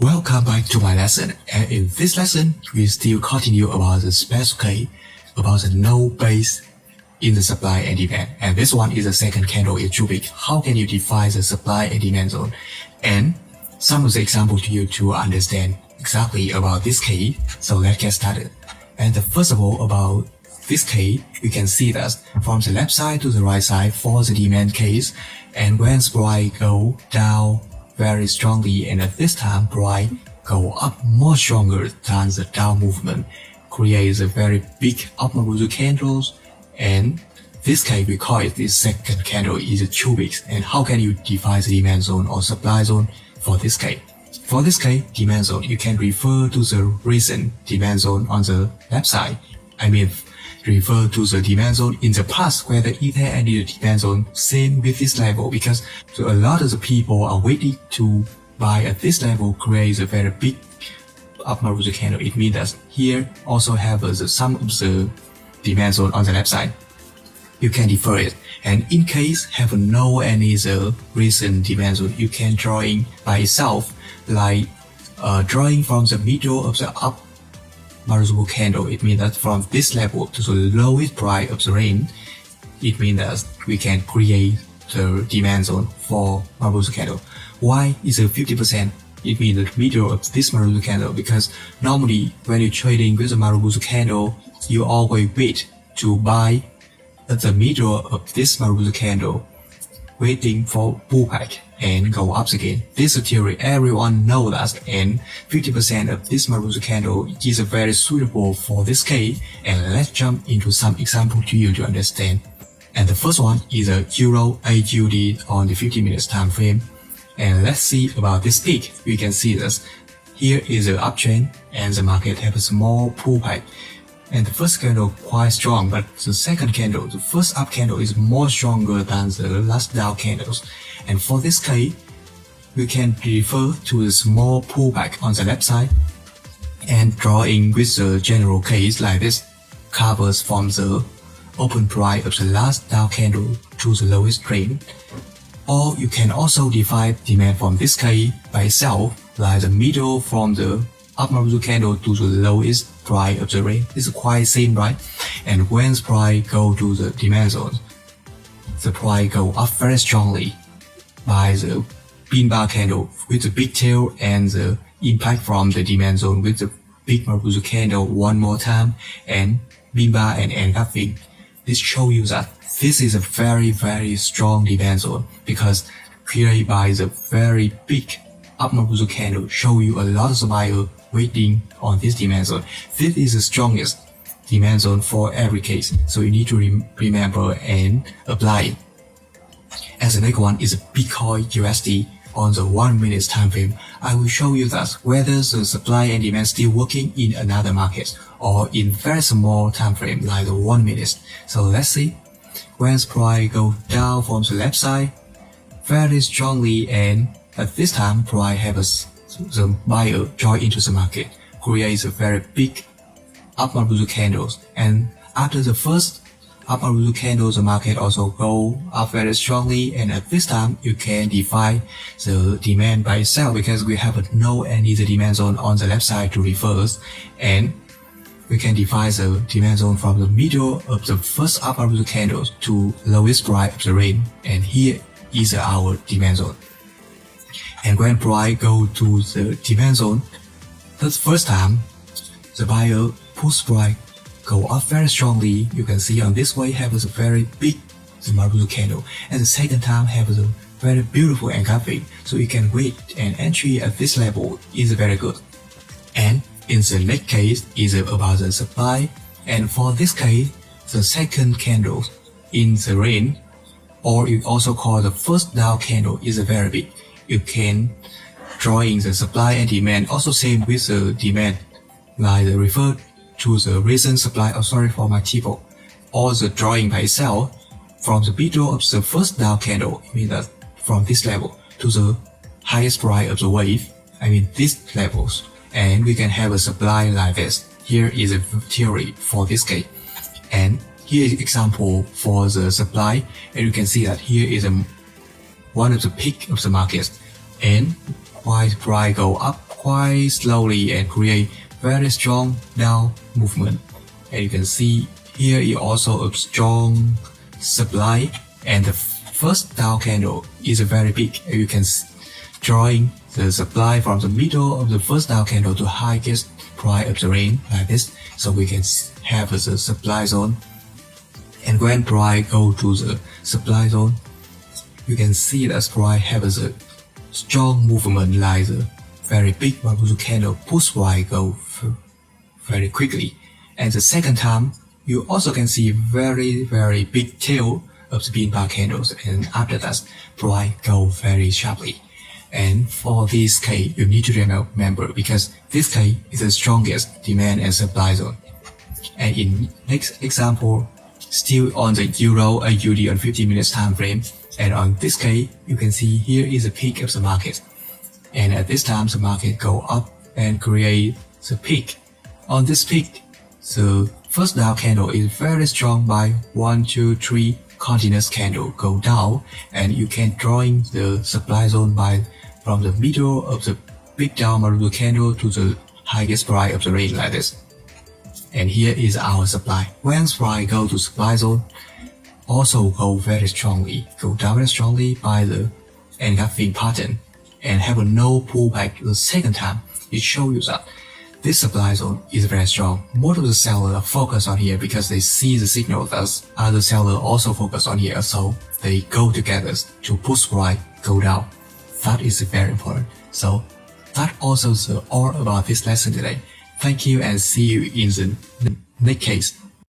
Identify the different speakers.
Speaker 1: Welcome back to my lesson, and in this lesson, we still continue about the special case about the no base in the supply and demand. And this one is the second candle in cubic. How can you define the supply and demand zone? And some of the examples to you to understand exactly about this case. So let's get started. And first of all, about this case, we can see that from the left side to the right side for the demand case, and when supply go down very strongly, and at this time price go up more stronger than the down movement, creates a very big upward moving candles, and this case we call it the second candle is a cubic. And how can you define the demand zone or supply zone for this case? For this case, demand zone, you can refer to the recent demand zone on the left side. Refer to the demand zone in the past, whether it had any demand zone same with this level, because a lot of the people are waiting to buy at this level, creates a very big upward candle. It means that here also have some of the demand zone on the left side. You can defer it, and in case have no any the recent demand zone, you can draw in by itself, like drawing from the middle of the up Maruzuku candle. It means that from this level to the lowest price of the range, it means that we can create the demand zone for Maruzuku candle. Why is it 50%? It means the middle of this Maruzuku candle, because normally when you're trading with a Maruzuku candle, you always wait to buy at the middle of this Maruzuku candle, waiting for pullback and go up again. This theory everyone knows that, and 50% of this Maruzuku candle is very suitable for this case. And let's jump into some example to you to understand. And the first one is a Euro AUD on the 50 minutes time frame. And let's see about this peak. We can see this. Here is an uptrend, and the market have a small pullback. And the first candle quite strong, but the second candle, the first up candle, is more stronger than the last down candles. And for this case, we can refer to the small pullback on the left side and draw in with the general case like this, covers from the open price of the last down candle to the lowest trend. Or you can also define demand from this case by itself, like the middle from the up Maruzuku candle to the lowest price of the range. It's quite same, right? And when the price go to the demand zone, the price go up very strongly by the pin bar candle with the big tail, and the impact from the demand zone with the big Maruzuku candle one more time, and pin bar and engulfing. This shows you that this is a very strong demand zone, because created by the very big up Maruzuku candle, show you a lot of buyers waiting on this demand zone. This is the strongest demand zone for every case, so you need to remember and apply it. As the next one is Bitcoin USD on the 1 minute time frame. I will show you that whether the supply and demand still working in another market or in very small time frame like the 1 minute. So let's see. When price go down from the left side very strongly, and at this time price have the buyer join into the market, creates a very big upward Maruzuku candles. And after the first upward Maruzuku candles, the market also go up very strongly, and at this time you can define the demand by itself, because we have no any the demand zone on the left side to reverse, and we can define the demand zone from the middle of the first upward Maruzuku candles to lowest price of the range, and here is our demand zone. And when price go to the demand zone, the first time the buyer push price go up very strongly. You can see on this way have a very big Maruzuku candle, and the second time have a very beautiful engulfing. So you can wait, and entry at this level is very good. And in the next case is about the supply, and for this case, the second candle in the range, or you also call the first down candle, is very big. You can draw in the supply and demand, also same with the demand, like the refer to the recent supply, sorry for my typo, or the drawing by itself from the middle of the first down candle, it means that from this level to the highest price of the wave, these levels, and we can have a supply like this. Here is a theory for this case, and here is example for the supply, and you can see that here is one of the peak of the market, and while price go up quite slowly and create very strong down movement. And you can see here is also a strong supply, and the first down candle is very big. You can drawing the supply from the middle of the first down candle to highest price of the range like this. So we can have the supply zone, and when price go to the supply zone, you can see that price have a strong movement like the very big bamboo candle push price go very quickly. And the second time, you also can see very big tail of the bean bar candles, and after that, price go very sharply. And for this case, you need to remember, because this case is the strongest demand and supply zone. And in next example, still on the Euro AUD on 15 minutes time frame, and on this case, you can see here is the peak of the market. And at this time, the market go up and create the peak. On this peak, the first down candle is very strong by 1, 2, 3 continuous candle go down, and you can drawing the supply zone by from the middle of the big down marble candle to the highest price of the range like this. And here is our supply. When price go to supply zone, also go very strongly, go down very strongly by the engulfing pattern, and have a no pullback the second time. It shows you that this supply zone is very strong. Most of the sellers focus on here because they see the signal that other sellers also focus on here, so they go together to push price go down. That is very important. So that also is all about this lesson today. Thank you, and see you in the next case.